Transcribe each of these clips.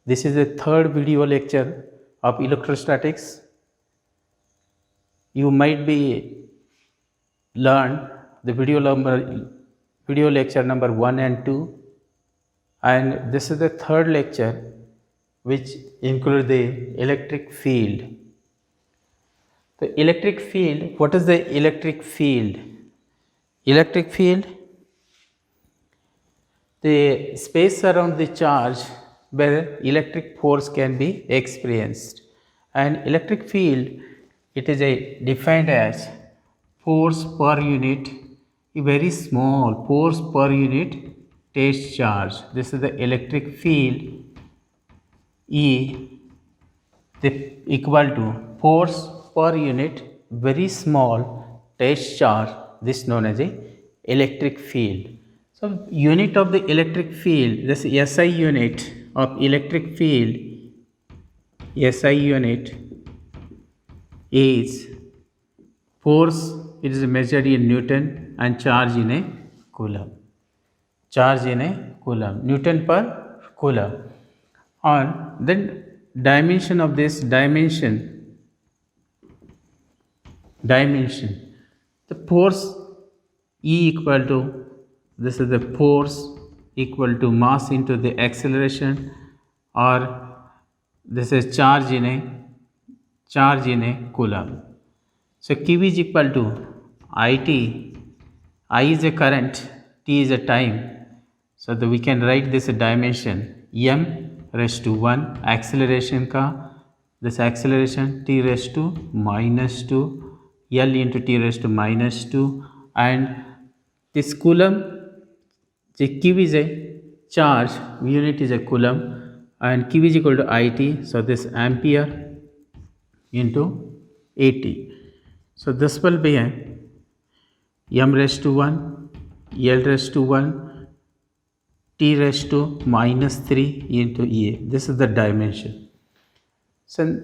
This is the third video lecture of electrostatics. You might be learn the video lecture number 1 and 2, and this is the third lecture which include the electric field. The electric field, what is the electric field? Electric field, the space around the charge where electric force can be experienced. And electric field, it is defined as force per unit, a very small force per unit test charge. This is the electric field E, equal to force per unit very small test charge. This is known as a electric field. So unit of the electric field, this SI unit of electric field, SI unit is force, it is measured in Newton, and charge in a coulomb. Charge in a coulomb, Newton per coulomb. And then dimension of this dimension, the force E equal to, this is the force equal to mass into the acceleration, or this is charge in a coulomb. So Q is equal to IT. I is a current, T is a time. So that we can write this dimension m raised to 1 acceleration ka, this acceleration t raised to minus 2, L into t raised to minus 2, and this coulomb, the Q is a charge, unit is a coulomb, and Q is equal to IT. So this ampere into AT. So this will be a m raised to 1, L raised to 1, t raised to minus 3 into EA. This is the dimension. So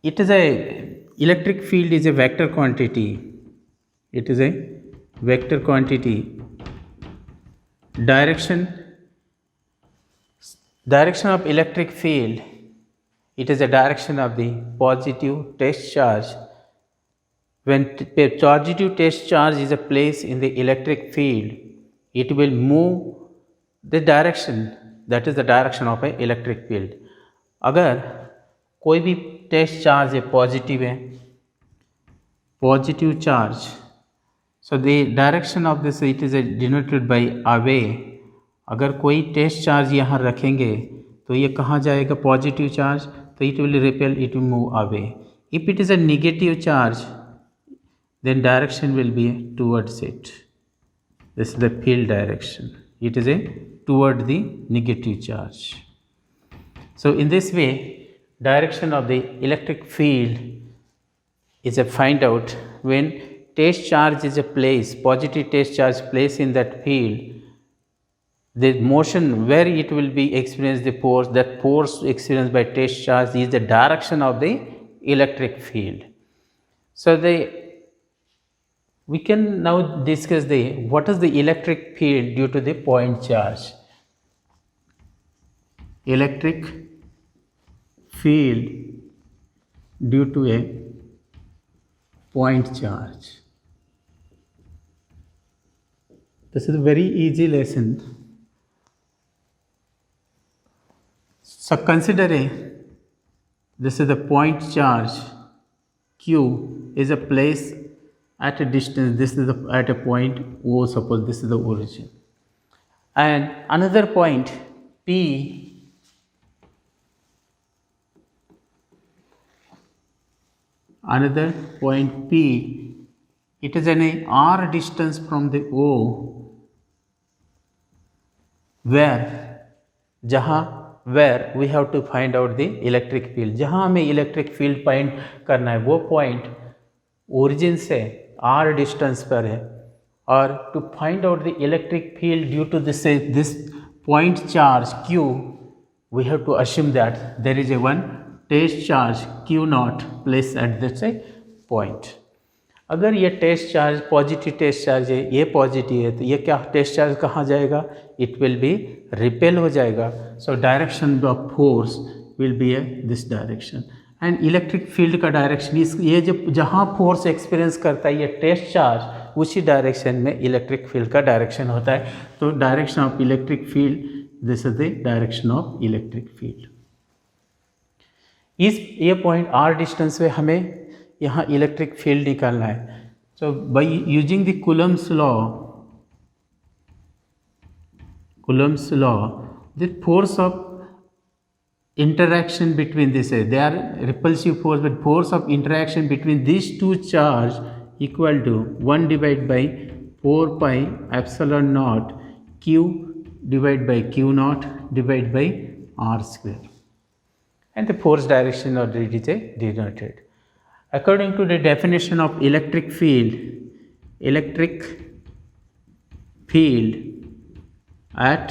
it is a electric field is a vector quantity. It is a vector quantity. Direction of electric field, it is a direction of the positive test charge. When positive test charge is placed in the electric field, it will move the direction, that is the direction of a electric field. अगर कोई भी test charge है positive है, positive charge, so the direction of this it is denoted by away. अगर कोई test charge यहाँ रखेंगे तो ये कहाँ जाएगा पॉजिटिव चार्ज, तो it will repel, it will move away. If it is a negative charge, then direction will be towards it. This is the field direction. It is toward the negative charge. So in this way, direction of the electric field is find out when test charge is placed, positive test charge placed in that field. The motion where it will be experienced the force, that force experienced by test charge is the direction of the electric field. So we can now discuss what is the electric field due to the point charge. Electric field due to a point charge. This is a very easy lesson. So consider this is the point charge. Q is a place at a distance. This is at a point O, suppose this is the origin, and another point P, another point P, it is an R distance from the O, where we have to find out the electric field. जहाँ हमें electric field find करना है वो point origin से R distance पर है, और to find out the electric field due to this point charge Q, we have to assume that there is a one test charge Q naught placed at this point. अगर ये test charge positive test charge है, ये positive है, तो ये क्या test charge कहाँ जाएगा, इट विल बी रिपेल हो जाएगा. So direction of force will be a this direction. And electric field का डायरेक्शन इस ये जब जहाँ फोर्स एक्सपीरियंस करता है ये टेस्ट चार्ज उसी डायरेक्शन में इलेक्ट्रिक फील्ड का डायरेक्शन होता है। तो direction of electric field, this is the direction of electric field. इस ये पॉइंट r डिस्टेंस पे हमें यहाँ इलेक्ट्रिक फील्ड निकालना है। So by using the Coulomb's law the force of interaction between this, they are repulsive force, but force of interaction between these two charge equal to 1 divided by 4 pi epsilon naught q divided by q naught divided by r square, and the force direction already is denoted. According to the definition of electric field at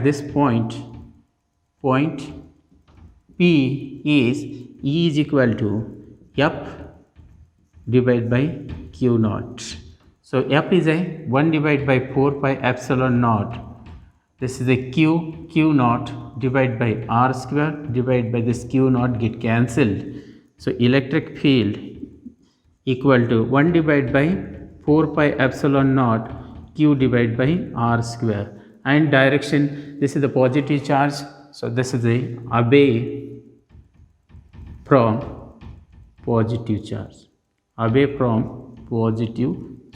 this point P is E is equal to F divided by Q naught. So F is a 1 divided by 4 pi epsilon naught. This is a Q naught divided by R square divided by this Q naught get cancelled. So electric field equal to 1 divided by 4 pi epsilon naught Q divided by R square. And direction, this is the positive charge, so this is the away from positive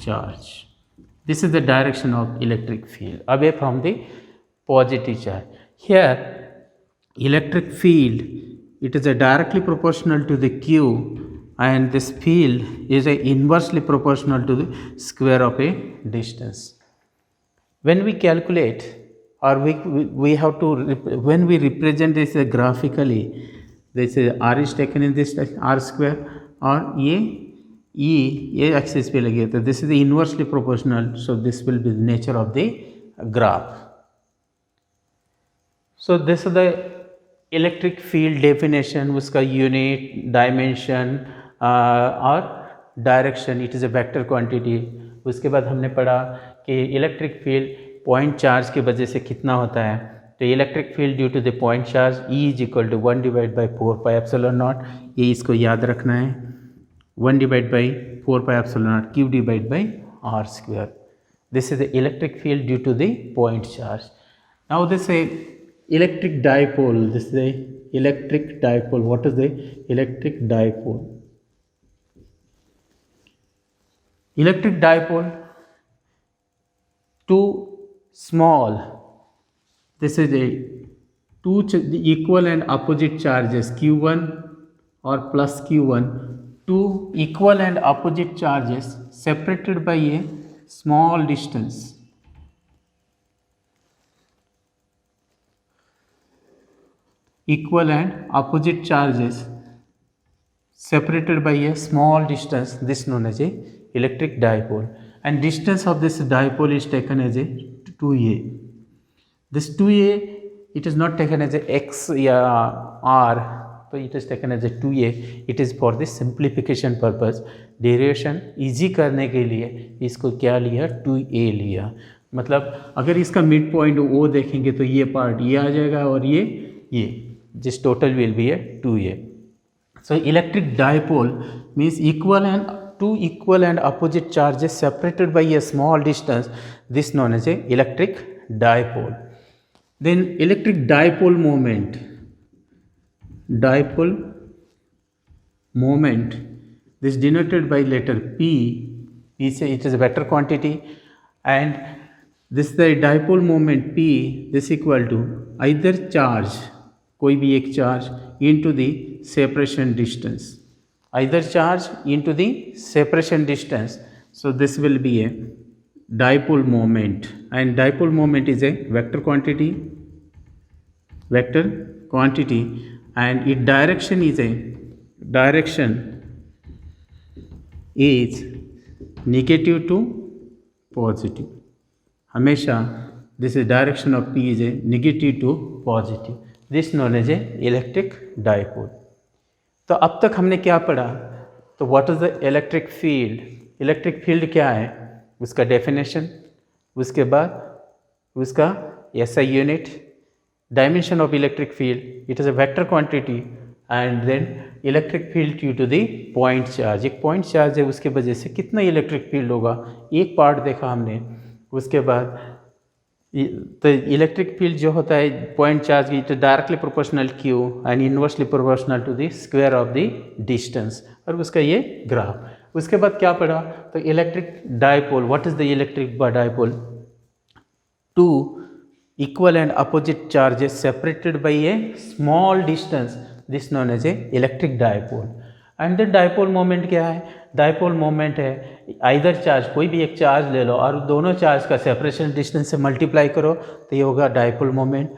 charge, this is the direction of electric field, away from the positive charge. Here electric field, it is a directly proportional to the q, and this field is a inversely proportional to the square of a distance. When we calculate, or we have to when we represent this graphically, this r is taken in this r square, और ये axis पे लगे, तो this is the inversely proportional, so this will be the nature of the graph. So this is the electric field definition, उसका unit, dimension और direction, it is a vector quantity. उसके बाद हमने पढ़ा कि इलेक्ट्रिक फील्ड पॉइंट चार्ज की वजह से कितना होता है। तो electric field due to the point charge E is equal to 1 divide by 4 pi epsilon not, ये इसको याद रखना है, 1 divide by 4 pi epsilon nought Q divide by R square. This is the electric field due to the point charge. Now this a electric dipole, this is the electric dipole. What is the electric dipole? Electric dipole, two small, this is a two the equal and opposite charges q1 or plus q1, two equal and opposite charges separated by a small distance, equal and opposite charges separated by a small distance, this known as a electric dipole, and distance of this dipole is taken as a 2a. This 2a, it is not taken as a x या r, but it is taken as a 2a. It is for the simplification purpose. Derivation easy करने के लिए इसको क्या लिया, 2a लिया। मतलब अगर इसका मिड पॉइंट o देखेंगे तो ये पार्ट ये आ जाएगा और ये जिस टोटल विल बी है 2a. So electric dipole means two equal and opposite charges separated by a small distance, this known as a electric dipole. Then electric dipole moment, this denoted by letter P. P say it is a vector quantity, and this the dipole moment P, this equal to either charge, कोई भी एक charge, into the separation distance, either charge into the separation distance. So this will be a dipole moment, and dipole moment is a vector quantity, and its direction is negative to positive. हमेशा this is direction of P is a negative to positive. This known as a electric dipole. तो अब तक हमने क्या पढ़ा? तो what is the electric field? Electric field क्या है, उसका डेफिनेशन, उसके बाद उसका SI unit, dimension of electric field, it is a vector quantity, and then electric field due to the point charge. एक point charge है, उसके वजह से कितना electric field होगा, एक part देखा हमने. उसके बाद तो इलेक्ट्रिक फील्ड जो होता है पॉइंट चार्ज की, तो directly proportional Q and inversely proportional to the square of the distance, और उसका ये ग्राफ. उसके बाद क्या पढ़ा, तो electric dipole. What is the electric dipole? Two equal and opposite charges separated by a small distance, this known as a electric dipole. and the dipole moment क्या है? dipole moment है either charge, कोई भी एक charge ले लो और दोनों charge का सेपरेशन डिस्टेंस से मल्टीप्लाई करो तो ये होगा dipole moment.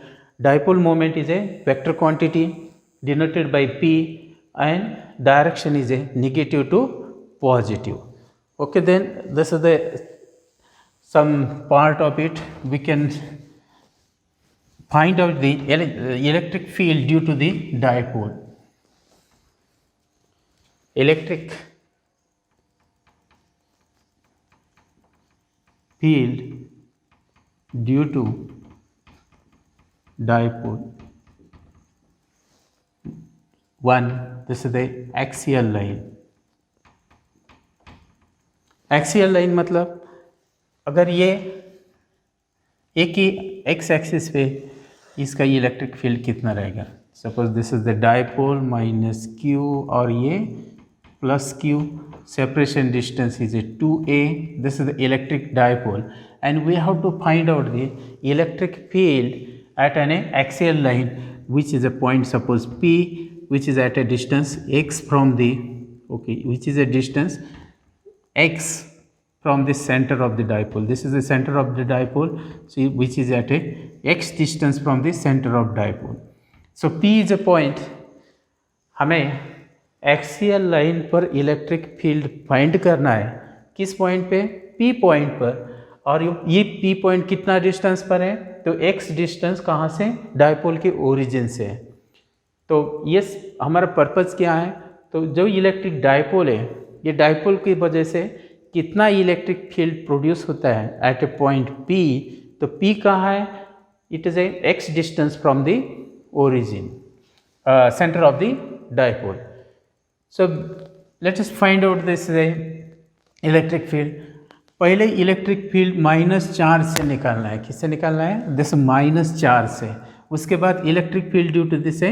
dipole moment is a vector quantity denoted by p and direction is a negative to positive. Okay, then this is the some part of it. We can find out the electric field due to the dipole. Electric field due to dipole. One, this is the axial line. Axial line मतलब अगर ये एक ही x axis पे इसका electric field कितना रहेगा. Suppose this is the dipole minus Q और ये plus Q, separation distance is a 2a. This is the electric dipole and we have to find out the electric field at an axial line which is a point suppose p which is at a distance x from the which is a distance x from the center of the dipole. This is the center of the dipole, see, which is at a x distance from the center of dipole. So P is a point. हमें axial line पर electric field find करना है. किस point पे? P point पर. और ये P point कितना डिस्टेंस पर है? तो x डिस्टेंस कहाँ से? डायपोल के ओरिजिन से है. तो ये हमारा पर्पज़ क्या है? तो जो इलेक्ट्रिक डायपोल है, ये डायपोल की वजह से कितना इलेक्ट्रिक फील्ड प्रोड्यूस होता है एट ए पॉइंट P. तो P कहाँ है? It is A x distance from the origin, centre of the dipole. So let us find out this electric field. पहले इलेक्ट्रिक फील्ड माइनस चार्ज से निकालना है. किससे निकालना है? दिस माइनस चार्ज से. उसके बाद electric field due to this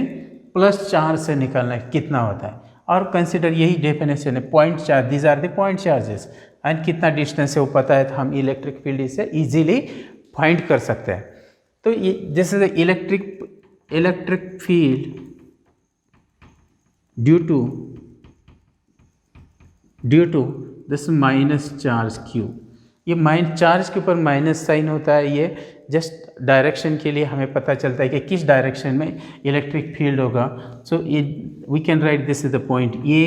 plus charge से निकालना है, कितना होता है. और कंसिडर यही डेफिनेशन है, point charge, these are the point charges and कितना डिस्टेंस है वो पता है, तो हम इलेक्ट्रिक फील्ड इससे इजीली फाइंड कर सकते हैं. तो this is electric field due to this minus charge Q. ये माइनस चार्ज के ऊपर माइनस साइन होता है, ये जस्ट डायरेक्शन के लिए हमें पता चलता है कि किस डायरेक्शन में इलेक्ट्रिक फील्ड होगा. So we can write this is the point A,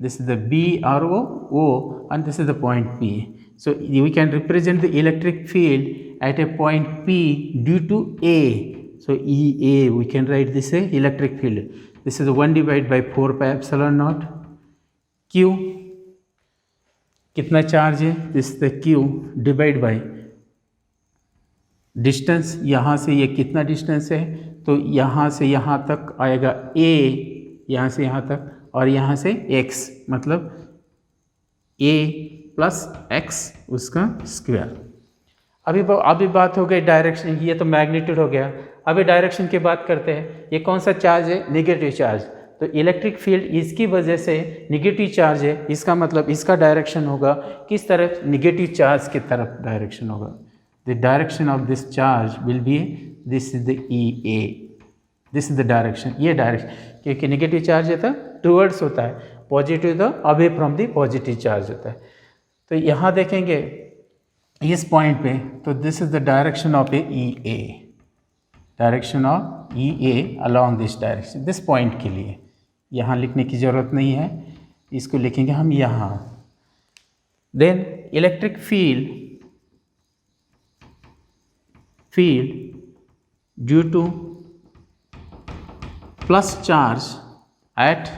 this is the B और O and this is the point P. So we can represent the electric field at a point P due to A. So EA, we can write this electric field. This is 1 divided by 4 pi epsilon naught. Q कितना charge है? This is the Q divide by distance. यहाँ से ये कितना distance है? तो यहाँ से यहाँ तक आएगा A, यहाँ से यहाँ तक, और यहाँ से x, मतलब A प्लस x उसका स्क्वायर. अभी बात हो गई डायरेक्शन, ये तो मैग्नीट्यूड हो गया. अभी डायरेक्शन की बात करते हैं. ये कौन सा चार्ज है? Negative charge. तो इलेक्ट्रिक फील्ड इसकी वजह से नेगेटिव चार्ज है, इसका मतलब इसका डायरेक्शन होगा किस तरफ? नेगेटिव चार्ज की तरफ डायरेक्शन होगा. The direction of this charge will be, this is the EA. This is the direction, ये डायरेक्शन, क्योंकि नेगेटिव चार्ज है तो टूवर्ड्स होता है, पॉजिटिव तो away from the positive charge होता है. तो यहाँ देखेंगे इस पॉइंट पे, तो this is the direction of A EA, direction of EA along this direction. This point के लिए यहाँ लिखने की ज़रूरत नहीं है, इसको लिखेंगे हम यहाँ. Then electric field due to plus charge at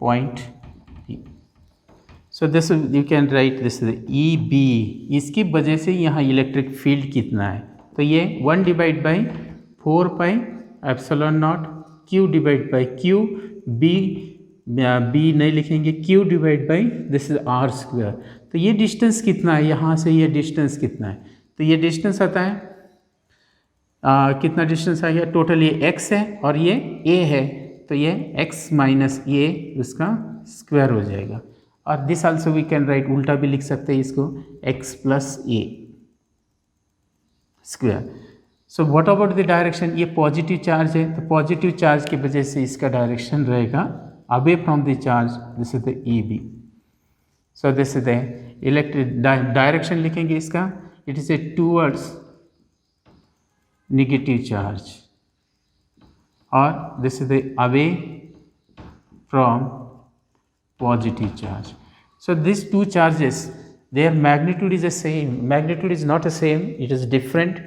point P. So this you can write this EB. इसकी वजह से यहाँ इलेक्ट्रिक फील्ड कितना है? तो ये 1 divide by 4 pi epsilon not Q divide by Q, B नहीं लिखेंगे, Q divide by this is R square. तो ये डिस्टेंस कितना है, यहाँ से ये डिस्टेंस कितना है, तो ये डिस्टेंस आता है कितना डिस्टेंस आ गया, टोटल ये x है और ये a है, तो ये x माइनस ए उसका स्क्वायर हो जाएगा। और this also we can write, उल्टा भी लिख सकते हैं इसको, x plus a square. So what about the direction, ये पॉजिटिव चार्ज है, तो पॉजिटिव चार्ज की वजह से इसका डायरेक्शन रहेगा away from the charge, this is the A B. So this is the electric direction लिखेंगे इसका, it is a towards negative charge, or this is the away from positive charge. So these two charges, their magnitude is the same, magnitude is not the same, it is different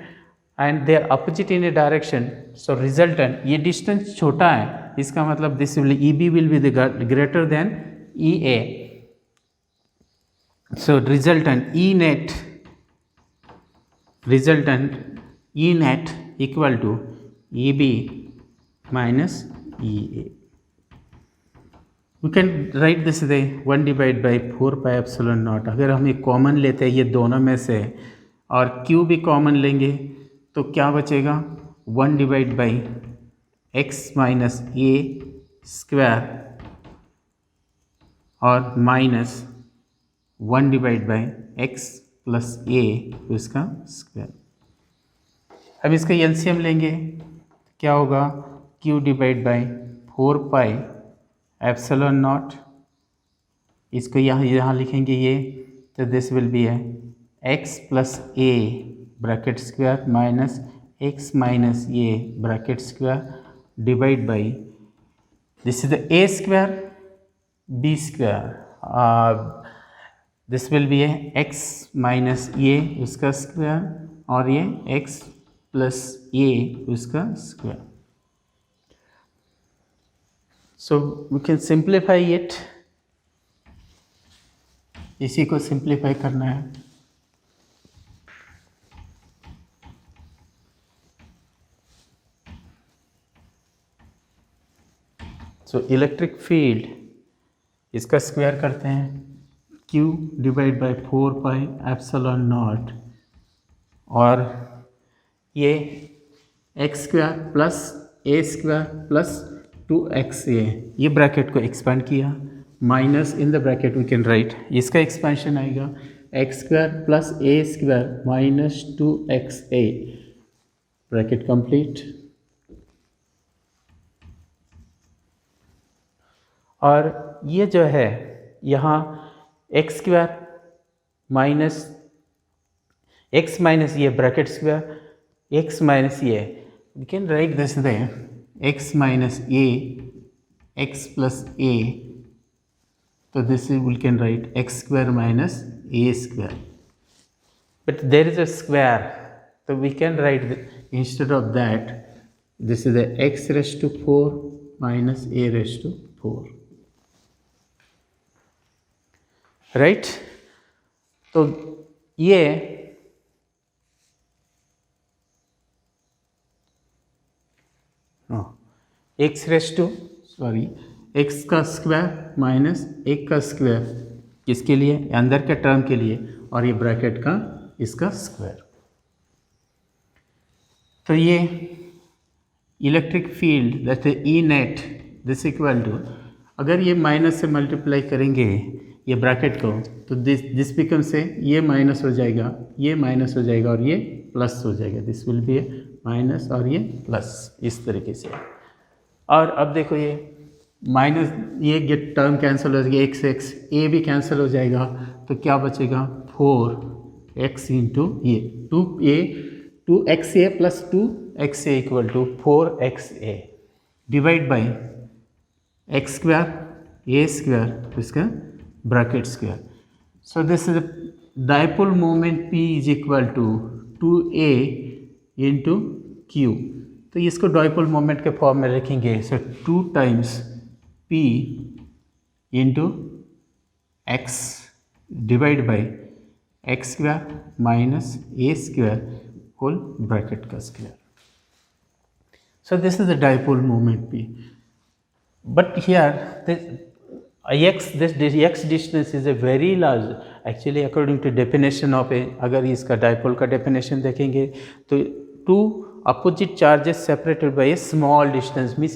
and they are opposite in a direction. So resultant, ये distance छोटा है, इसका मतलब this will EB will be the greater than EA. So resultant E net equal to EB minus EA. We can write this as 1 divided by 4 pi epsilon naught. अगर हम ये common लेते हैं ये दोनों में से और Q भी कॉमन लेंगे तो क्या बचेगा, 1 divide by x minus a square और minus 1 divide by x plus a उसका स्क्वायर। अब इसका एलसीएम लेंगे, क्या होगा, q divide by 4 pi epsilon naught, इसको यहाँ लिखेंगे ये, तो दिस विल बी है x plus a bracket square minus x minus a bracket square divide by this is the a square b square, this will be है x minus a उसका square और ये x प्लस ए उसका square. So we can simplify it, इसी को simplify करना है। So electric field इसका स्क्वायर करते हैं, Q divide by 4 pi epsilon naught और ये x square plus a square plus 2xa, ये ब्रैकेट को एक्सपेंड किया, minus in the bracket we can write, इसका एक्सपेंशन आएगा x square plus a square minus 2xa, bracket complete. और ये जो है यहाँ x square minus x minus ये bracket square x minus a, we can write this there, x minus a, x plus a, so this is, we can write x square minus a square, but there is a square, so we can write instead of that, this is the x raised to 4 minus a raised to 4, right? तो ये x raise to x का square minus एक का square, किसके लिए, अंदर के term के लिए, और ये ब्रैकेट का इसका स्क्वायर। तो ये electric field that is E net this equal to, अगर ये माइनस से मल्टीप्लाई करेंगे ये ब्रैकेट को तो दिस बिकम से ये माइनस हो जाएगा, ये माइनस हो जाएगा और ये प्लस हो जाएगा, दिस विल बी माइनस और ये प्लस, इस तरीके से। और अब देखो ये माइनस ये गेट टर्म कैंसिल हो जाएगा, एक्स एक्स ए भी कैंसिल हो जाएगा, तो क्या बचेगा 4x इंटू ये 2xa plus 2xa equal to 4xa divide by x square a square इसका bracket square. So this is dipole moment P is equal to 2a into q, तो इसको डाइपोल मोमेंट के फॉर्म में रखेंगे, so 2 times P into x divide by x square minus a square whole bracket का square. So this is the dipole moment P. But here this x distance is a very large. Actually according to definition of a, अगर इसका dipole का definition देखेंगे तो two opposite charges separated by a small distance means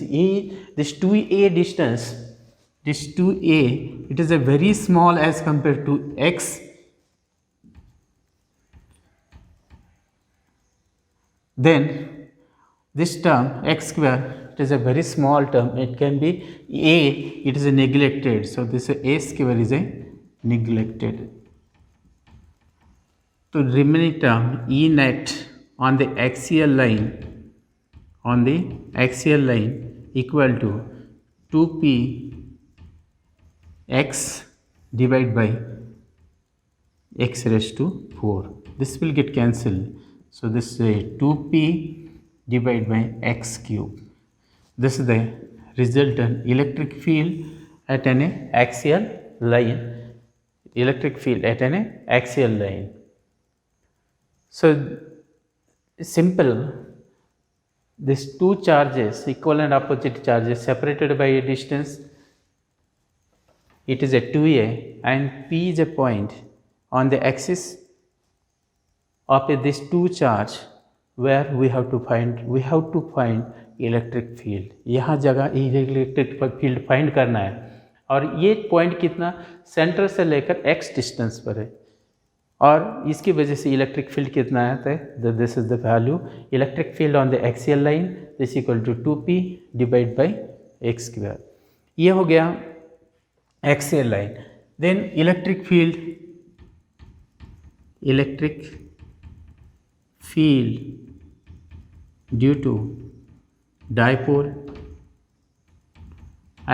this 2a distance, this 2a, it is a very small as compared to x. Then this term x square, it is a very small term, it can be a, it is a neglected, so this a square is a neglected. So remaining term E net on the axial line, equal to 2p x divided by x raised to 4. This will get cancelled. So this is a 2p divided by x cube. This is the resultant electric field at an axial line. Electric field at an axial line. So simple, these two charges, equal and opposite charges separated by a distance, it is a 2a and P is a point on the axis of this two charge where we have to find electric field. यहाँ जगह electric field find करना है और ये point कितना centre से लेकर x distance पर है और इसकी वजह से इलेक्ट्रिक फील्ड कितना आता है. This is the value electric field on the axial line this equal to 2p divide by x square. ये हो गया axial line. Then electric field due to dipole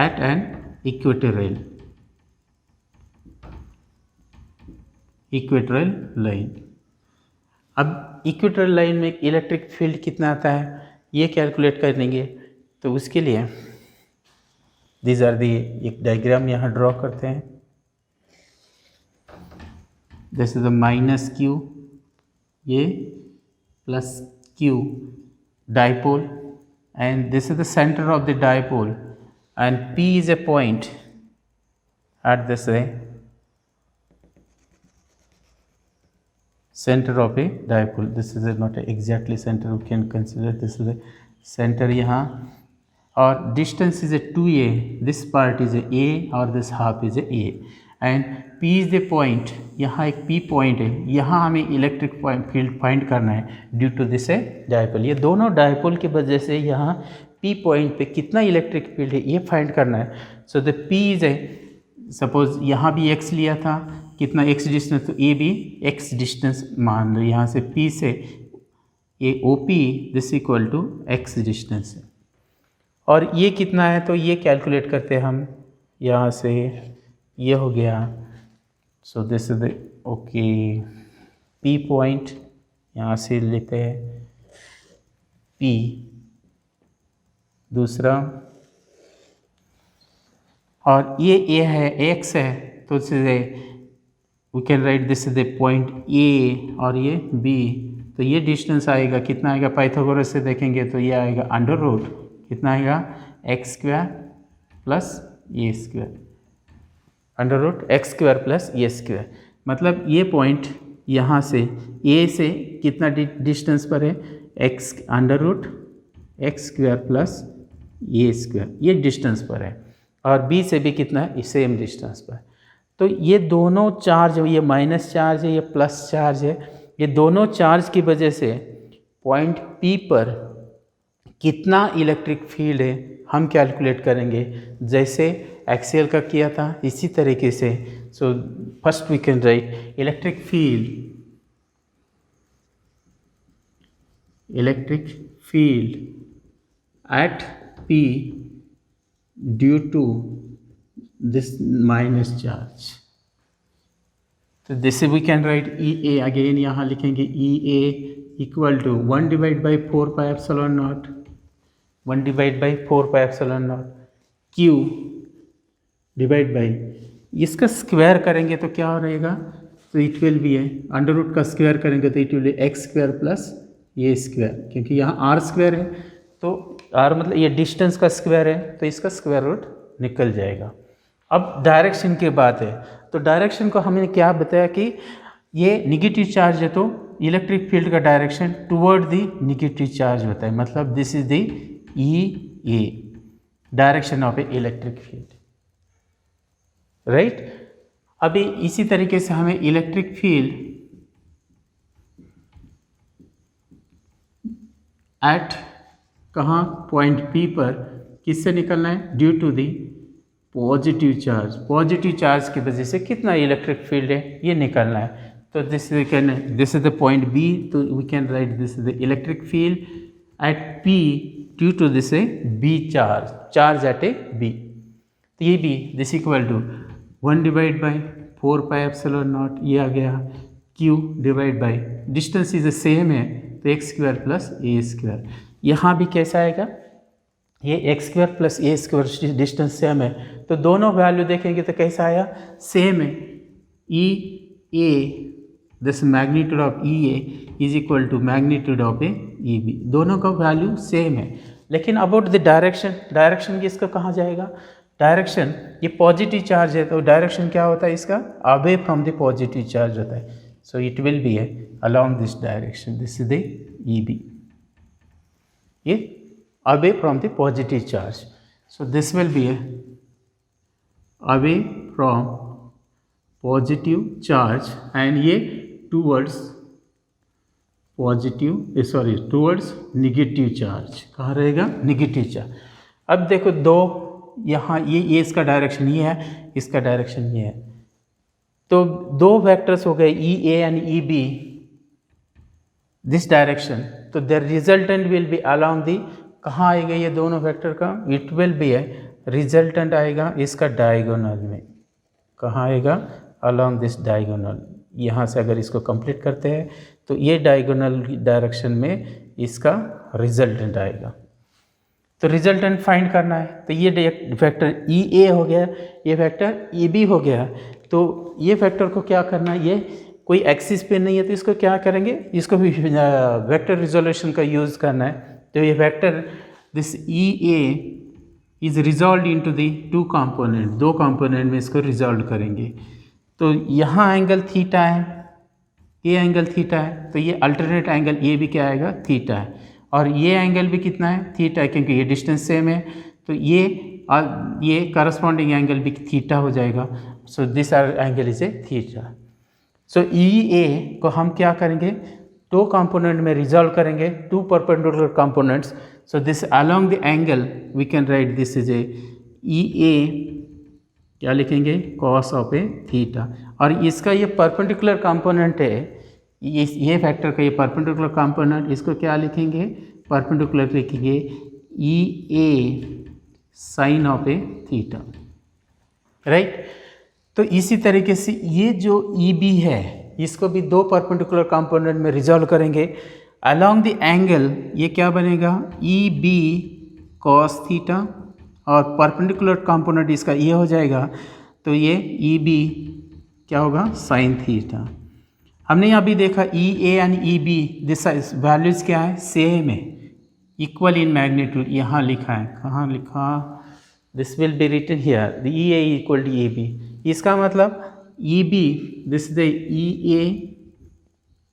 at an equatorial line. अब equatorial line में electric field कितना आता है ये calculate कर लेंगे. तो उसके लिए दीज आर दी एक डायग्राम यहाँ ड्रॉ करते हैं. This is the minus q, ये plus q dipole and this is the centre of the dipole and p is a point at this center of a dipole. This is not exactly center, we can consider this is the center यहाँ और distance is a 2a, this part is a or this half is a and p is the point. यहाँ एक p point है, यहाँ हमें electric field find करना है due to this dipole. ये दोनों डाइपोल की वजह से यहाँ p पॉइंट पे कितना इलेक्ट्रिक फील्ड है ये फाइंड करना है. So the p is a, suppose यहाँ भी x लिया था, कितना x डिस्टेंस, तो a भी x डिस्टेंस मान लो. यहाँ से p से ये OP this equal to x distance है और ये कितना है तो ये कैलकुलेट करते हैं हम. यहाँ से ये हो गया. सो this is the okay p point, यहाँ से लेते हैं p दूसरा और ये a है x है तो we can write this is the point A और ये B. तो ये डिस्टेंस आएगा कितना आएगा पाइथागोरस से देखेंगे तो ये आएगा अंडर रूट कितना आएगा x square plus a square, under root x square plus a square. मतलब ये पॉइंट यहाँ से A से कितना डिस्टेंस पर है x under root x square plus a square, ये डिस्टेंस पर है और B से भी कितना है सेम डिस्टेंस पर. तो ये दोनों चार्ज, ये माइनस चार्ज है ये प्लस चार्ज है, ये दोनों चार्ज की वजह से पॉइंट P पर कितना इलेक्ट्रिक फील्ड है हम कैलकुलेट करेंगे जैसे एक्सियल का किया था इसी तरीके से. So first we can write electric field at P due to this minus charge. तो this we can write EA again, यहाँ लिखेंगे EA equal to 1 divided by 4 pi epsilon naught, 1 divided by 4 pi epsilon naught Q divide by, इसका square करेंगे तो क्या रहेगा तो it will be है अंडर रूट का स्क्वायर करेंगे तो it will B x square plus a square, क्योंकि यहाँ आर स्क्वायर है तो आर मतलब ये डिस्टेंस का स्क्वायर है तो इसका स्क्वायर रूट निकल जाएगा। अब डायरेक्शन की बात है, तो डायरेक्शन को हमने क्या बताया कि ये निगेटिव चार्ज है तो इलेक्ट्रिक फील्ड का direction toward the negative charge होता है, मतलब this is the E a direction of a electric field, right. अभी इसी तरीके से हमें इलेक्ट्रिक फील्ड एट कहाँ पॉइंट पी पर किससे निकलना है, due to the positive charge, positive charge की वजह से कितना इलेक्ट्रिक फील्ड है ये निकलना है। तो this is the point B, तो we can write this is the electric field at p due to this A B charge at A B. तो ये B this equal to 1 divide by 4 pi epsilon not, ये आ गया q divide by distance is same है तो x square plus a square. यहाँ भी कैसा आएगा, ये x square plus a square distance same है तो दोनों वैल्यू देखेंगे तो कैसा आया, सेम है। E A this magnitude of E A is equal to magnitude of A E B, दोनों का वैल्यू सेम है। लेकिन अबाउट द डायरेक्शन, डायरेक्शन किसका कहाँ जाएगा, डायरेक्शन ये पॉजिटिव चार्ज है तो डायरेक्शन क्या होता है इसका, away from the positive charge होता है, सो it will be A along this direction, this is the EB, ये away from the positive charge, so this will be a away from positive charge and ये towards positive towards negative charge, कहाँ रहेगा, negative charge। अब देखो दो यहाँ ये इसका डायरेक्शन ये है, इसका डायरेक्शन ये है, तो दो वेक्टर्स हो गए E A and E B this direction, तो the resultant will be along the, कहाँ आएगा ये दोनों वेक्टर का, इट विल बी है रिजल्टेंट आएगा इसका डायगोनल में, कहाँ आएगा, अलॉन्ग दिस डायगोनल। यहाँ से अगर इसको कंप्लीट करते हैं तो ये डायगोनल डायरेक्शन में इसका रिजल्टेंट आएगा। तो रिजल्टेंट फाइंड करना है, तो ये वेक्टर ई ए हो गया, ये वेक्टर ई बी हो गया, तो ये वेक्टर को क्या करना है, ये कोई एक्सिस पे नहीं है तो इसको क्या करेंगे, इसको भी वेक्टर रिजोल्यूशन का यूज़ करना है। तो ये vector this E A is resolve into the two component, दो कंपोनेंट में इसको रिजॉल्व करेंगे। तो यहाँ एंगल थीटा है, ये एंगल थीटा है, तो ये अल्टरनेट एंगल ये भी क्या आएगा, थीटा है, और ये एंगल भी कितना है, थीटा है, क्योंकि ये डिस्टेंस सेम है तो ये करस्पॉन्डिंग एंगल भी थीटा हो जाएगा। So this are angle is a theta. So E A को हम क्या करेंगे, दो कंपोनेंट में रिजॉल्व करेंगे, two perpendicular components, so this along the angle we can write this is a E A, क्या लिखेंगे, कॉस ऑफ ए थीटा, और इसका ये परपेंडिकुलर कंपोनेंट है, ये फैक्टर का ये परपेंडिकुलर कंपोनेंट, इसको क्या लिखेंगे, परपेंडिकुलर लिखेंगे E A sine of a theta, right. तो इसी तरीके से ये जो ई बी है इसको भी दो परपेंडिकुलर कंपोनेंट में रिजॉल्व करेंगे अलोंग द एंगल, ये क्या बनेगा, ई बी कॉस थीटा, और परपेंडिकुलर कंपोनेंट इसका ये हो जाएगा तो ये ई बी क्या होगा, साइन थीटा। हमने अभी देखा E A and E B this values क्या है, सेम है, इक्वल इन मैग्नीट्यूड, यहाँ लिखा है, कहाँ लिखा, this will be written here the E A equal to E B. इसका मतलब E B this the E A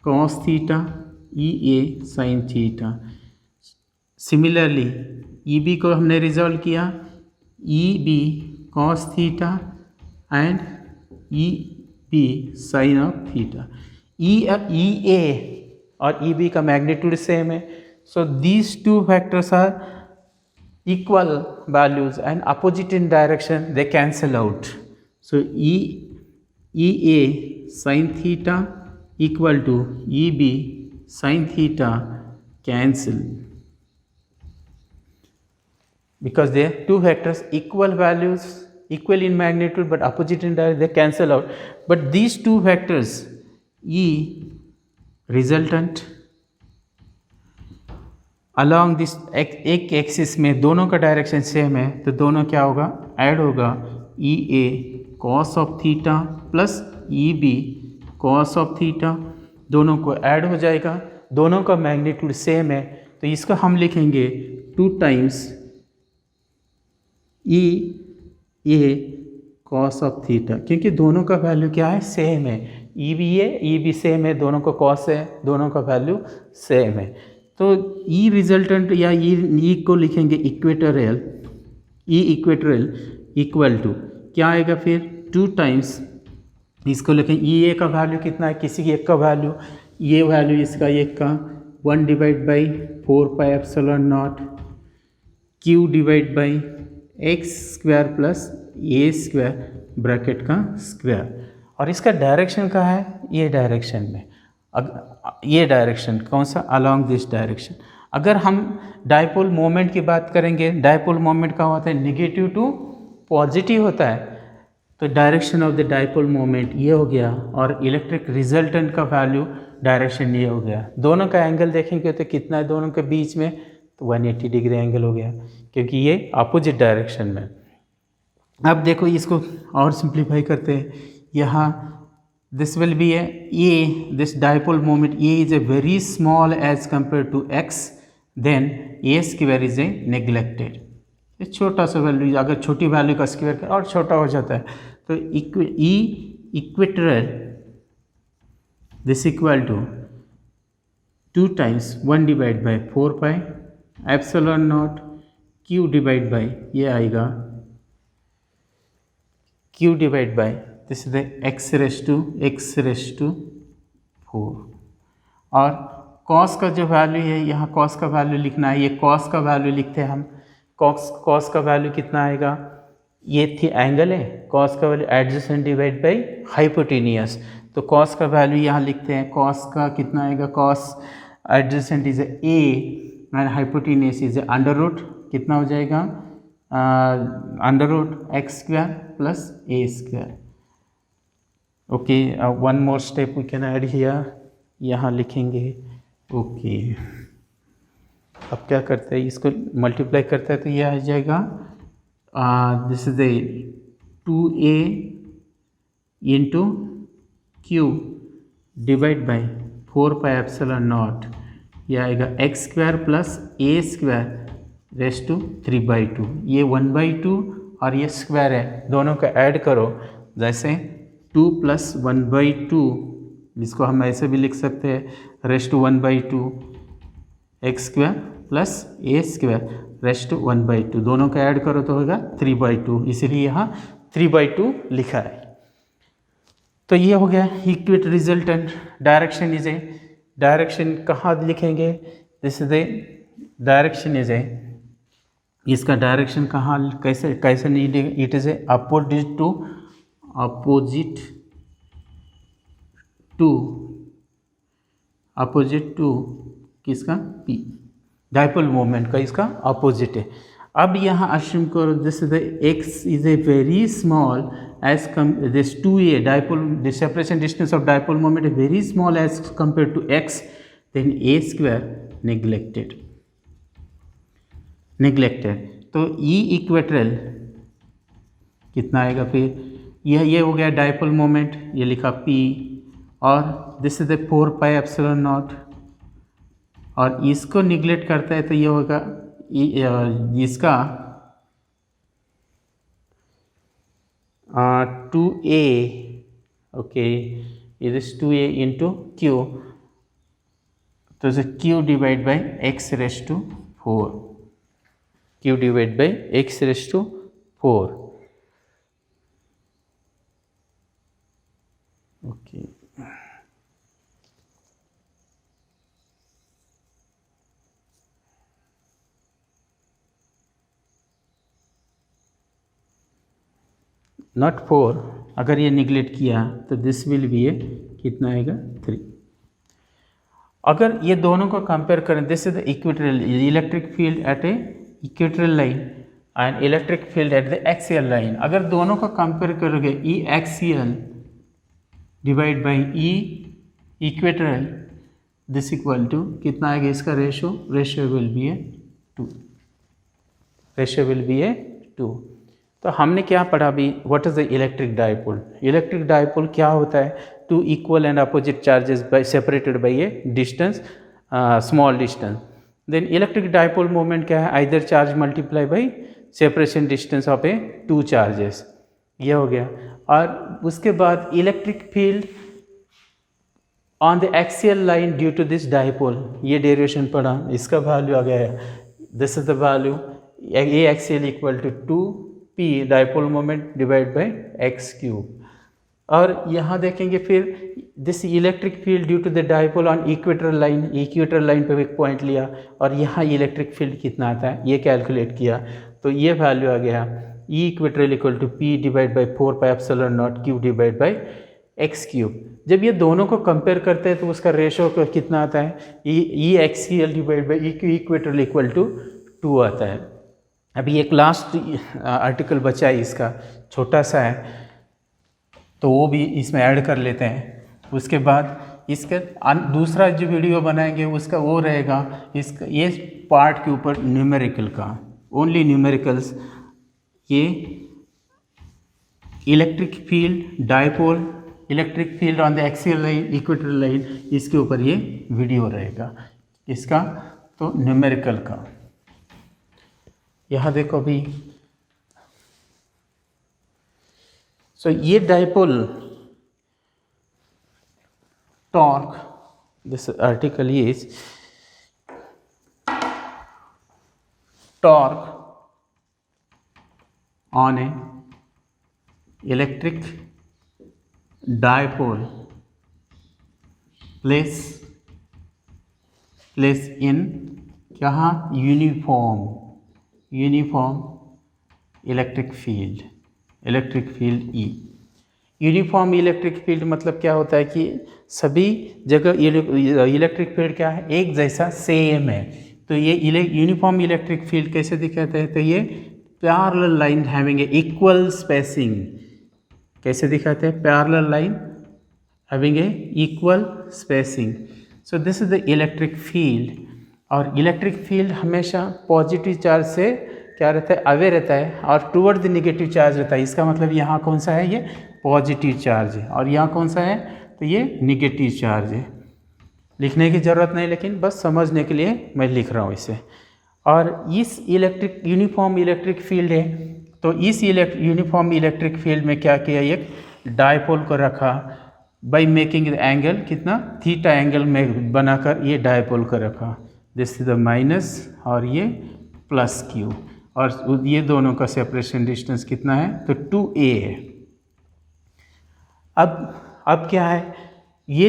cos theta, E A sine theta. Similarly E B को हमने रिजॉल्व किया, E B cos theta and E B sine of theta. E A और E B का magnitude same है, so these two factors are equal values and opposite in direction, they cancel out. So EA sin theta equal to EB sin theta cancel, because they are two vectors equal values, equal in magnitude but opposite in direction, they cancel out. But these two vectors E resultant along this एक axis में दोनों का direction same है तो दोनों क्या होगा, add होगा, E A cos of theta plus E B cos of theta, दोनों को ऐड हो जाएगा दोनों का मैग्नीट्यूड सेम है, तो इसको हम लिखेंगे 2 times E A cos of theta, क्योंकि दोनों का वैल्यू क्या है, सेम है। ई भी सेम है, दोनों का कॉस है, दोनों का वैल्यू सेम है। तो ई रिजल्टेंट या ई को लिखेंगे equatorial, E equatorial equal to क्या आएगा फिर 2 टाइम्स, इसको लिखें ई ए का वैल्यू कितना है, किसी एक का वैल्यू, ये वैल्यू इसका एक का 1 divide by 4 pi epsilon not Q divide by x square plus a square bracket का स्क्वायर। और इसका डायरेक्शन कहाँ है, ये डायरेक्शन में, ये डायरेक्शन कौन सा, अलोंग दिस डायरेक्शन। अगर हम डायपोल मोमेंट की बात करेंगे, डायपोल मोमेंट का होता है नेगेटिव टू पॉजिटिव होता है, तो direction of the dipole moment ये हो गया, और इलेक्ट्रिक रिजल्टेंट का वैल्यू डायरेक्शन ये हो गया। दोनों का एंगल देखेंगे तो कितना है दोनों के बीच में, तो 180 डिग्री एंगल हो गया, क्योंकि ये अपोजिट डायरेक्शन में। अब देखो इसको और सिंप्लीफाई करते हैं। यहाँ this will be a, this dipole moment a is a very small as compare to X, then a square is a neglected. ये छोटा सा वैल्यू, अगर छोटी वैल्यू का स्क्वायर कर और छोटा हो जाता है, तो E equatorial this equal to 2 times 1 divide by 4 pi epsilon not Q divide by, ये आएगा q divide by this is the x raise to 4। और कॉस का जो वैल्यू है, यहाँ कॉस का वैल्यू लिखना है, ये कॉस का वैल्यू लिखते हैं हम। कॉस का वैल्यू कितना आएगा, ये थी एंगल है, कॉस का value adjacent divide by hypotenuse, तो कॉस का वैल्यू यहाँ लिखते हैं। कॉस का कितना आएगा, cos adjacent is a and hypotenuse is under root, कितना हो जाएगा, under root x square plus a square. Okay, one more step we can add here, यहाँ लिखेंगे। ओके, अब क्या करते हैं, इसको मल्टीप्लाई करते हैं तो ये आ जाएगा, this is the 2a into Q divide by 4 pi epsilon naught, यह आएगा x square plus a square raise to 3/2। ये 1/2 और ये स्क्वायर है, दोनों का ऐड करो, जैसे 2 प्लस 1/2, जिसको हम ऐसे भी लिख सकते हैं raise to 1/2 X square plus a square raise to 1/2, दोनों का ऐड करो तो होगा 3/2, इसीलिए यहाँ 3/2 लिखा है। तो ये हो गया equate resultant. Direction is a, direction कहाँ लिखेंगे, this is a direction is a, इसका डायरेक्शन कहाँ कैसे कैसे नहीं, it is a opposite to किसका, पी, डायपोल मोमेंट का इसका अपोजिट है। अब यहाँ अश्यूम करो this is the X is a very small as come this 2a dipole, the separation distance of dipole moment is very small as compare to X, then a square neglected. तो E equatorial कितना आएगा फिर, ये हो गया dipole moment, ये लिखा P, और this is the 4 pi epsilon naught, और इसको निगलेक्ट करता है तो ये होगा इसका 2a, okay, it is 2a into q, तो q divide by x raise to 4, q divide by x raise to 4। Okay, not 4, अगर ये निगलेक्ट किया तो दिस विल बी ए, कितना आएगा 3। अगर ये दोनों को कंपेयर करें, this is the equatorial electric field at a equatorial line and electric field at the axial line, अगर दोनों को कंपेयर करोगे E axial divide by E equatorial, this equal to कितना आएगा इसका ratio will be a 2, ratio will be a 2। तो हमने क्या पढ़ा अभी, what is the electric dipole. Electric dipole क्या होता है, two equal and opposite charges by separated by a distance small distance. Then electric dipole moment क्या है, either charge multiply by separation distance of a two charges, ये हो गया। और उसके बाद electric field on the axial line due to this dipole, ये derivation पढ़ा, इसका वैल्यू आ गया है, this is the value a axial equal to 2p dipole moment divide by x cube. और यहाँ देखेंगे फिर this electric field due to the dipole on equator line, equator line पे एक पॉइंट लिया और यहाँ इलेक्ट्रिक फील्ड कितना आता है ये कैलकुलेट किया, तो ये वैल्यू आ गया E equatorial equal to p divide by 4πε0 q divide by x cube. जब ये दोनों को कंपेयर करते हैं तो उसका रेशो कितना आता है, E axial divide by E q equatorial equal to 2 आता है। अभी एक लास्ट आर्टिकल बचा है, इसका छोटा सा है, तो वो भी इसमें ऐड कर लेते हैं। उसके बाद इसका दूसरा जो वीडियो बनाएंगे उसका वो रहेगा इसका ये पार्ट के ऊपर न्यूमेरिकल का, ओनली न्यूमेरिकल्स, ये electric field dipole, electric field on the axial line, equatorial line, इसके ऊपर ये वीडियो रहेगा इसका, तो न्यूमेरिकल का। यहाँ देखो अभी, सो ये dipole torque, this article is torque on a electric dipole place in कहाँ uniform electric field E। Uniform electric field मतलब क्या होता है कि सभी जगह इलेक्ट्रिक फील्ड क्या है, एक जैसा सेम है। तो ये यूनिफॉर्म इलेक्ट्रिक फील्ड कैसे दिखाते हैं, तो ये parallel line having a equal spacing, कैसे दिखाते हैं, parallel line having a equal spacing. So this is the electric field. और इलेक्ट्रिक फील्ड हमेशा पॉजिटिव चार्ज से क्या रहता है, अवे रहता है, और टुवर्ड द नेगेटिव चार्ज रहता है। इसका मतलब यहाँ कौन सा है, ये पॉजिटिव चार्ज है, और यहाँ कौन सा है, तो ये नेगेटिव चार्ज है। लिखने की ज़रूरत नहीं, लेकिन बस समझने के लिए मैं लिख रहा हूँ इसे। और इस इलेक्ट्रिक यूनिफॉर्म इलेक्ट्रिक फील्ड है, तो इस यूनिफॉर्म इलेक्ट्रिक फील्ड में क्या किया, एक डाइपोल को रखा बाय मेकिंग द एंगल कितना, थीटा एंगल में बनाकर ये डाइपोल को रखा। दिस इज द माइनस और ये प्लस क्यू, और ये दोनों का सेपरेशन डिस्टेंस कितना है, तो 2a है। अब क्या है, ये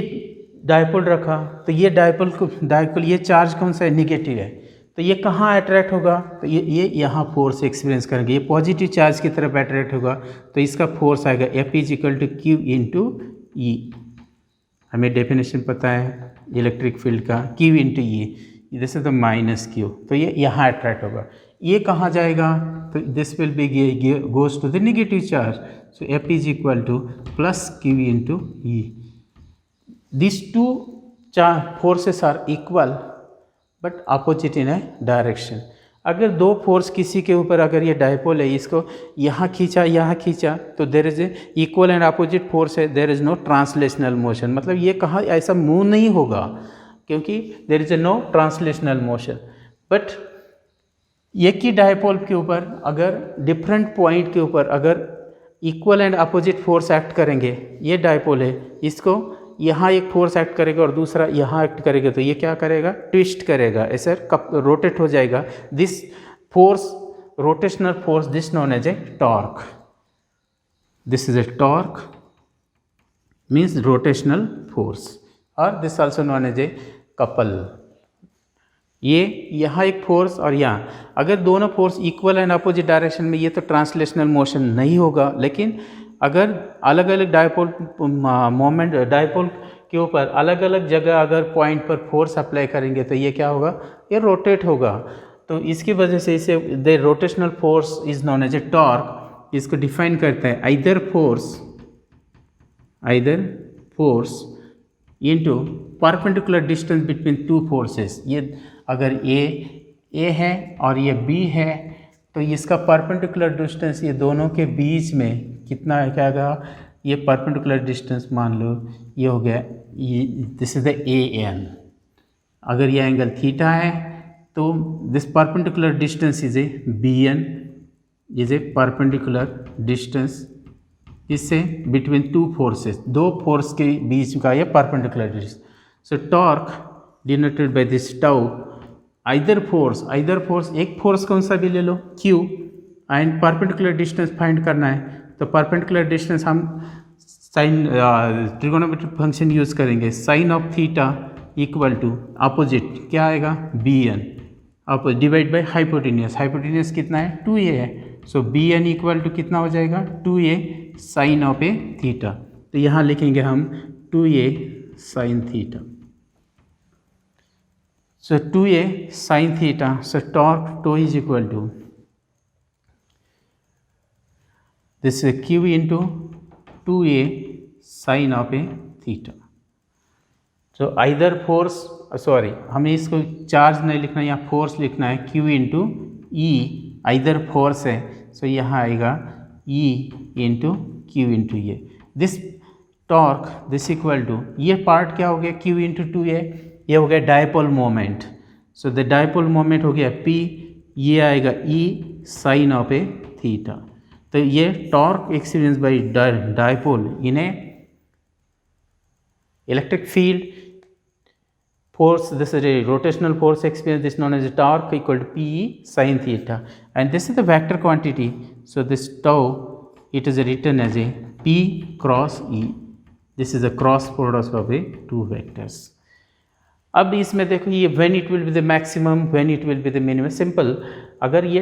डाइपोल रखा, तो ये डाइपोल ये चार्ज कौन सा है, निगेटिव है, तो ये कहाँ अट्रैक्ट होगा, तो ये यहाँ फोर्स एक्सपीरियंस करेंगे, ये पॉजिटिव चार्ज की तरफ अट्रैक्ट होगा, तो इसका फोर्स आएगा F is equal to Q into E. हमें डेफिनेशन पता है इलेक्ट्रिक फील्ड का, Q into E, this is the minus Q, तो ये यहाँ अट्रैक्ट होगा। ये कहाँ जाएगा, तो this will be goes to the negative charge, so F is equal to plus Q into E. This two forces are equal but opposite in a direction. अगर दो फोर्स किसी के ऊपर, अगर ये डाइपोल है, इसको यहाँ खींचा, तो there is a equal and opposite force है, there is no translational motion, मतलब ये कहाँ ऐसा मूव नहीं होगा, क्योंकि there is a no translational motion. But एक ही डाइपोल के ऊपर अगर डिफरेंट पॉइंट के ऊपर अगर equal and opposite force act करेंगे, ये डाइपोल है, इसको यहाँ एक फोर्स एक्ट करेगा और दूसरा यहाँ एक्ट करेगा, तो ये क्या करेगा, ट्विस्ट करेगा, ऐसे रोटेट हो जाएगा। This force, rotational force, this known as a torque, this is a torque means rotational force, और this also known as a couple. ये यहाँ एक फोर्स और यहाँ, अगर दोनों force equal and opposite direction में, ये तो ट्रांसलेशनल मोशन नहीं होगा। लेकिन अगर अलग अलग डाइपोल मोमेंट, डाइपोल के ऊपर अलग अलग जगह अगर पॉइंट पर फोर्स अप्लाई करेंगे, तो ये क्या होगा, ये रोटेट होगा। तो इसकी वजह से इसे the rotational force is known as a torque. इसको डिफाइन करते हैं either force into perpendicular distance between two forces. ये अगर ए है और ये बी है, तो इसका परपेंडिकुलर डिस्टेंस ये दोनों के बीच में कितना है, क्या होगा, ये परपेंडिकुलर डिस्टेंस मान लो ये हो गया, ये दिस इज द AN, अगर ये एंगल थीटा है तो this perpendicular distance is a bn is a perpendicular distance इससे बिटवीन टू फोर्सेस, दो फोर्स के बीच का ये perpendicular distance. So torque denoted by this tau, either force एक फोर्स कौन सा भी ले लो q and perpendicular distance find करना है. तो परपेंडिकुलर डिस्टेंस हम साइन ट्रिगोनोमेट्रिक फंक्शन यूज करेंगे. Sine of theta equal to opposite क्या आएगा bn opposite divide by hypotenuse कितना है 2a है. सो bn इक्वल टू कितना हो जाएगा 2a sign of a theta. तो यहाँ लिखेंगे हम 2a sine theta. So 2a sine theta. So torque tau is equal to this is q into 2a sin of a theta. so either force sorry हमें इसको charge नहीं लिखना, यहाँ force लिखना है q into E. Either force है so यहाँ आएगा e into Q into a. This torque this equal to ये पार्ट क्या हो गया q इंटू 2a, ये हो गया dipole moment. So the dipole moment हो गया p, ये आएगा e sine of a theta. तो ये torque experience by dipole in a electric field force, this is a rotational force experience, this is known as a torque equal to PE sin theta, and this is the vector quantity. So this tau, it is written as a P cross E. This is a cross product of a two vectors. अब इसमें देखो ये when it will be the maximum, when it will be the minimum. Simple, अगर ये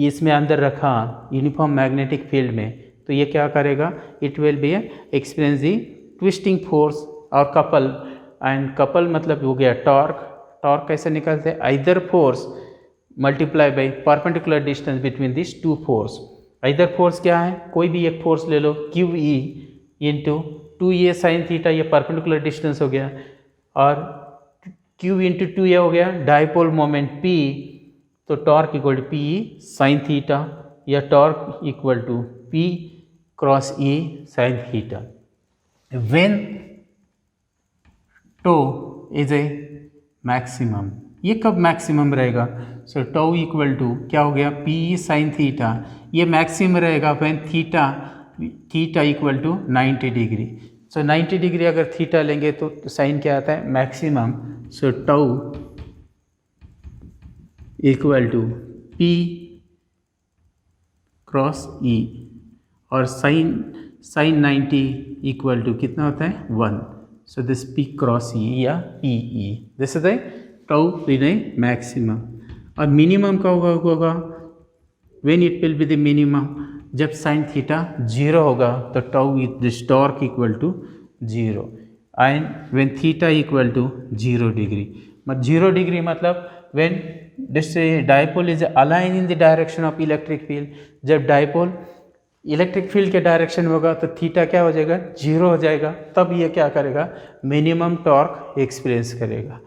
इसमें अंदर रखा uniform magnetic field में तो ये क्या करेगा, it will be experience the twisting force और कपल. एंड कपल मतलब हो गया टॉर्क. टॉर्क कैसे निकलते हैं, either force multiply by perpendicular distance between this two force. Either force क्या है, कोई भी एक फोर्स ले लो q E into 2a sine theta, ये परपेंडिकुलर डिस्टेंस हो गया, और q इंटू 2a हो गया डायपोल मोमेंट p. तो torque equal to p sine theta, या torque equal to p cross e sine theta. When tau is a maximum, ये कब मैक्सिमम रहेगा. सो टो इक्वल टू क्या हो गया पी साइन थीटा, ये मैक्सिमम रहेगा when theta equal to 90 degree. So 90 degree अगर थीटा लेंगे तो साइन क्या आता है maximum. So tau equal to p cross E, और साइन 90 इक्वल टू कितना होता है 1. So this P cross E या PE, this is the tau in a maximum. और मिनिमम का होगा when it will be the minimum, जब sine theta 0 होगा तो tau with this torque equal to 0, and when theta equal to 0 degree. 0 degree मतलब when this dipole is aligned in the direction of electric field. जब dipole electric field के direction में होगा तो theta क्या हो जाएगा 0 हो जाएगा, तब ये क्या करेगा मिनिमम टॉर्क एक्सपीरियंस करेगा.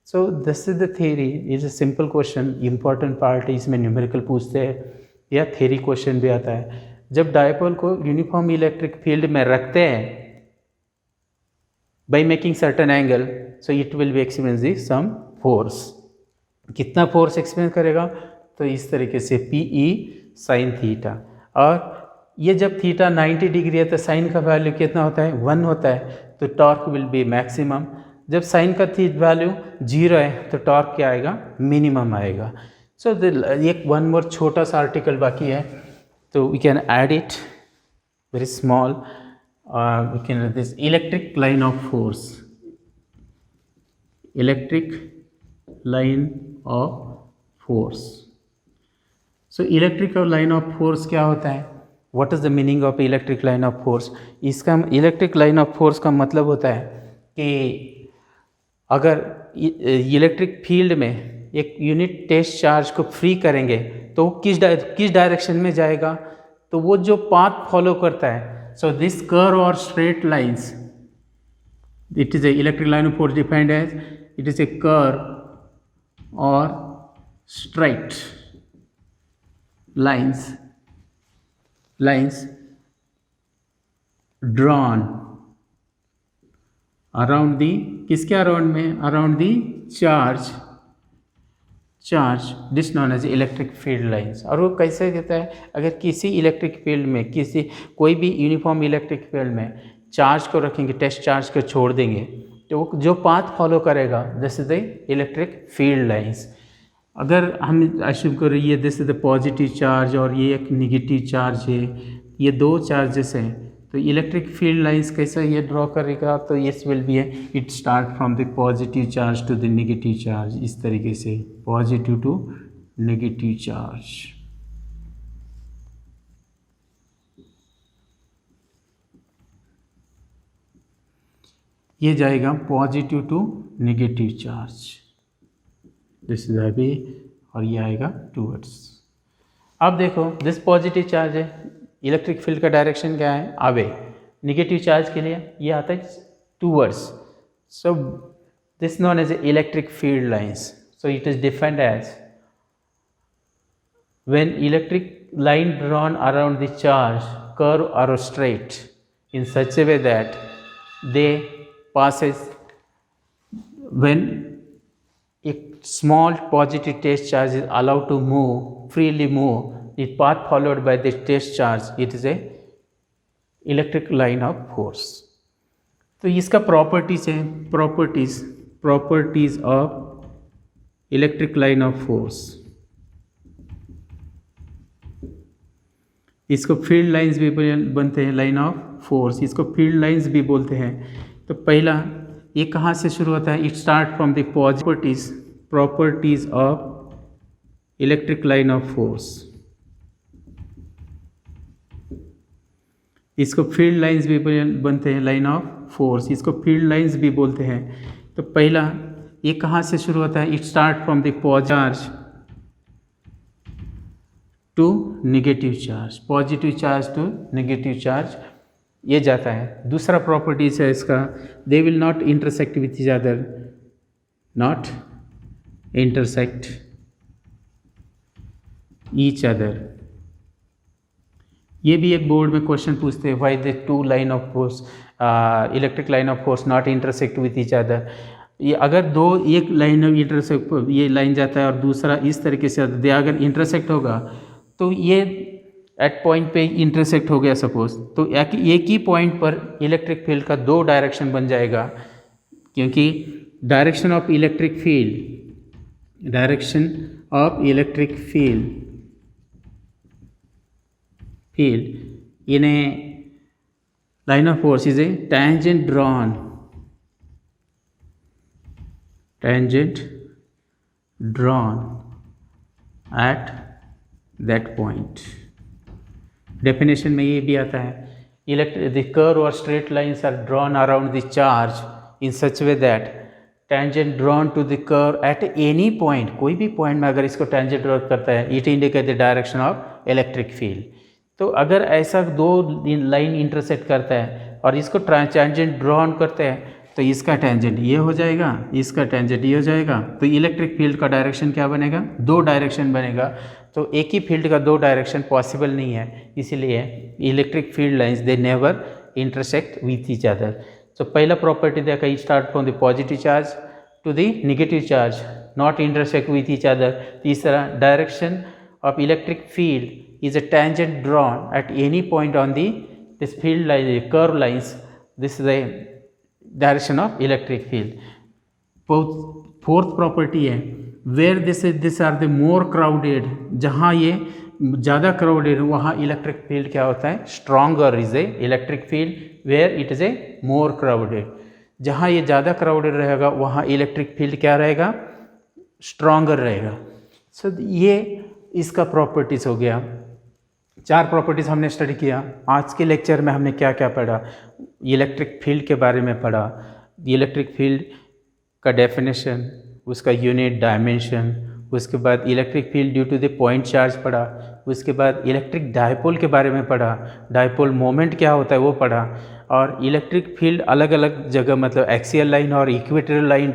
सो this is the theory. Is a simple question, important part है, इसमें न्यूमेरिकल पूछते हैं या थ्योरी क्वेश्चन भी आता है. जब डायपोल को यूनिफॉर्म इलेक्ट्रिक फील्ड में रखते हैं by making certain angle, so it will be experience the some force. कितना फोर्स एक्सपीरियंस करेगा, तो इस तरीके से पी ई साइन थीटा. और ये जब थीटा 90 डिग्री है तो साइन का वैल्यू कितना होता है 1 होता है, तो टॉर्क विल बी मैक्सिमम. जब साइन का वैल्यू 0 है तो टॉर्क क्या आएगा मिनिमम आएगा. सो एक वन मोर छोटा सा आर्टिकल बाकी है, तो we can add it very small. We can this electric line of force, electric line of force. So electric line of force क्या होता है, what is the meaning of electric line of force. इसका electric line of force का मतलब होता है कि अगर इलेक्ट्रिक फील्ड में एक यूनिट टेस्ट चार्ज को फ्री करेंगे तो किस डायरेक्शन में जाएगा, तो वो जो पाथ फॉलो करता है. सो दिस कर्व और straight lines, it is a electric line of force defined as it is a curve और straight lines drawn around the किसके अराउंड में, around the charge this known as electric field lines. और वो कैसे देता है, अगर किसी इलेक्ट्रिक फील्ड में कोई भी यूनिफॉर्म इलेक्ट्रिक फील्ड में चार्ज को रखेंगे, टेस्ट चार्ज को छोड़ देंगे, तो वो जो पाथ फॉलो करेगा this is the electric field lines. अगर हम अश्यूम करें ये this is the positive charge और ये एक निगेटिव चार्ज है, ये दो चार्जेस हैं, तो इलेक्ट्रिक फील्ड लाइंस कैसे ये ड्रॉ करेगा, तो इस will be it start from the positive charge to the negative charge, इस तरीके से पॉजिटिव टू नेगेटिव चार्ज। ये जाएगा positive to negative charge, this is अभी, और ये आएगा टूवर्ड्स। अब देखो दिस पॉजिटिव चार्ज है, इलेक्ट्रिक फील्ड का डायरेक्शन क्या है, अवे। नेगेटिव चार्ज के लिए ये आता है towards, so this known as electric field lines. So it is defined as when electric line drawn around the charge curve or straight in such a way that they passes when a small positive test charge is allowed to freely move the path followed by the test charge, it is a electric line of force. तो इसका properties है, properties of electric line of force. इसको field lines भी बनते हैं, line of force, इसको field lines भी बोलते हैं। तो पहला ये कहाँ से शुरू होता है, it start from the properties of electric line of force. इसको फील्ड लाइंस भी बनते हैं, लाइन ऑफ फोर्स, इसको फील्ड लाइंस भी बोलते हैं। तो पहला ये कहाँ से शुरू होता है, it start from the charge to negative charge, positive charge to negative charge ये जाता है। दूसरा प्रॉपर्टीज है इसका, they will not intersect with each other, not intersect each other. ये भी एक बोर्ड में क्वेश्चन पूछते हैं, why the two line of force, electric line of force not intersect with each other. ये अगर दो एक लाइन इंटरसेक्ट, ये लाइन जाता है और दूसरा इस तरीके से अगर इंटरसेक्ट होगा तो ये एट पॉइंट पे इंटरसेक्ट हो गया सपोज, तो एक ही पॉइंट पर इलेक्ट्रिक फील्ड का दो डायरेक्शन बन जाएगा, क्योंकि direction of electric field in a line of force is a tangent drawn at that point। Definition में ये भी आता है, the curve or straight lines are drawn around the charge in such way that tangent drawn to the curve at any point, कोई भी point में अगर इसको tangent draw करता है, it indicate the direction of electric field। तो अगर ऐसा दो लाइन इंटरसेक्ट करता है और इसको tangent drawn करते हैं, तो इसका टेंजेंट ये हो जाएगा, इसका टेंजेंट ये हो जाएगा, तो इलेक्ट्रिक फील्ड का डायरेक्शन क्या बनेगा, दो डायरेक्शन बनेगा। तो एक ही फील्ड का दो डायरेक्शन पॉसिबल नहीं है, इसीलिए electric field lines they never intersect with each other. तो पहला प्रॉपर्टी देखा, start from the positive charge to the negative charge, not intersect with each other. तीसरा, direction of electric field is a tangent drawn at any point on this field line curve lines, this is the direction of electric field. Fourth property है, where this are the more crowded, जहाँ ये ज़्यादा crowded है वहाँ electric field क्या होता है, stronger is a electric field where it is a more crowded. जहाँ ये ज़्यादा क्राउडेड रहेगा वहाँ इलेक्ट्रिक फील्ड क्या रहेगा, स्ट्रॉन्गर रहेगा। सो ये इसका प्रॉपर्टीज़ हो गया। चार प्रॉपर्टीज़ हमने स्टडी किया। आज के लेक्चर में हमने क्या क्या पढ़ा, इलेक्ट्रिक फील्ड के बारे में पढ़ा, इलेक्ट्रिक फील्ड का डेफिनेशन, उसका यूनिट, डायमेंशन, उसके बाद electric field due to the point charge पढ़ा, उसके बाद इलेक्ट्रिक डायपोल के बारे में पढ़ा, डायपोल मोमेंट क्या होता है वो पढ़ा, और इलेक्ट्रिक फील्ड अलग अलग जगह मतलब एक्सियल लाइन और इक्वेटोरियल लाइन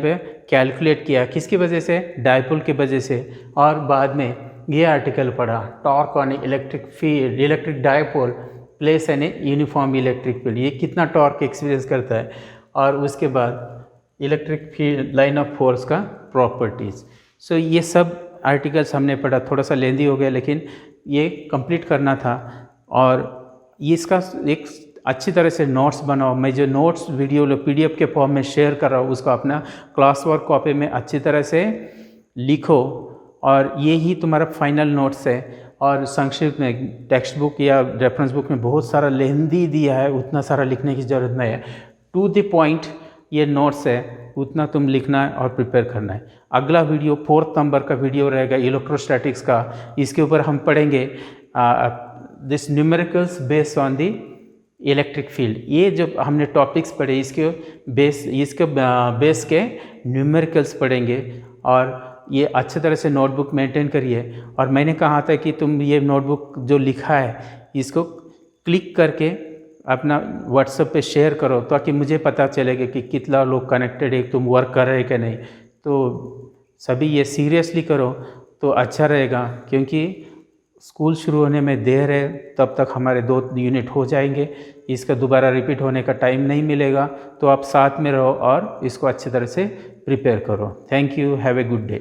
पे कैलकुलेट किया, किसकी वजह से, डायपोल की वजह से। और बाद में ये आर्टिकल पढ़ा, torque on electric field, electric dipole place N uniform electric field, ये कितना टॉर्क एक्सपीरियंस करता है। और उसके बाद electric field line of force का प्रॉपर्टीज़। सो ये सब आर्टिकल्स हमने पढ़ा, थोड़ा सा लेंदी हो गया लेकिन ये कंप्लीट करना था। और ये इसका एक अच्छी तरह से नोट्स बनाओ। मैं जो नोट्स वीडियो PDF के फॉर्म में शेयर कर रहा हूँ उसको अपना क्लास वर्क कॉपी में अच्छी तरह से लिखो, और ये ही तुम्हारा फाइनल नोट्स है। और संक्षिप्त में टेक्स्ट बुक या रेफरेंस बुक में बहुत सारा लेंदी दिया है, उतना सारा लिखने की ज़रूरत नहीं है। टू द पॉइंट ये नोट्स है, उतना तुम लिखना है और प्रिपेयर करना है। अगला वीडियो 4 नंबर का वीडियो रहेगा इलेक्ट्रोस्टैटिक्स का। इसके ऊपर हम पढ़ेंगे this numericals based on the electric field. ये जो हमने टॉपिक्स पढ़े इसके बेस के न्यूमेरिकल्स पढ़ेंगे। और ये अच्छे तरह से नोटबुक मेंटेन करिए। और मैंने कहा था कि तुम ये नोटबुक जो लिखा है इसको क्लिक करके अपना व्हाट्सएप पे शेयर करो, ताकि मुझे पता चलेगा कि कितना लोग कनेक्टेड है, तुम वर्क कर रहे हैं कि नहीं। तो सभी ये सीरियसली करो तो अच्छा रहेगा, क्योंकि स्कूल शुरू होने में देर है, तब तक हमारे 2 यूनिट हो जाएंगे। इसका दोबारा रिपीट होने का टाइम नहीं मिलेगा। तो आप साथ में रहो और इसको अच्छी तरह से प्रिपेयर करो। Thank you, have a good day.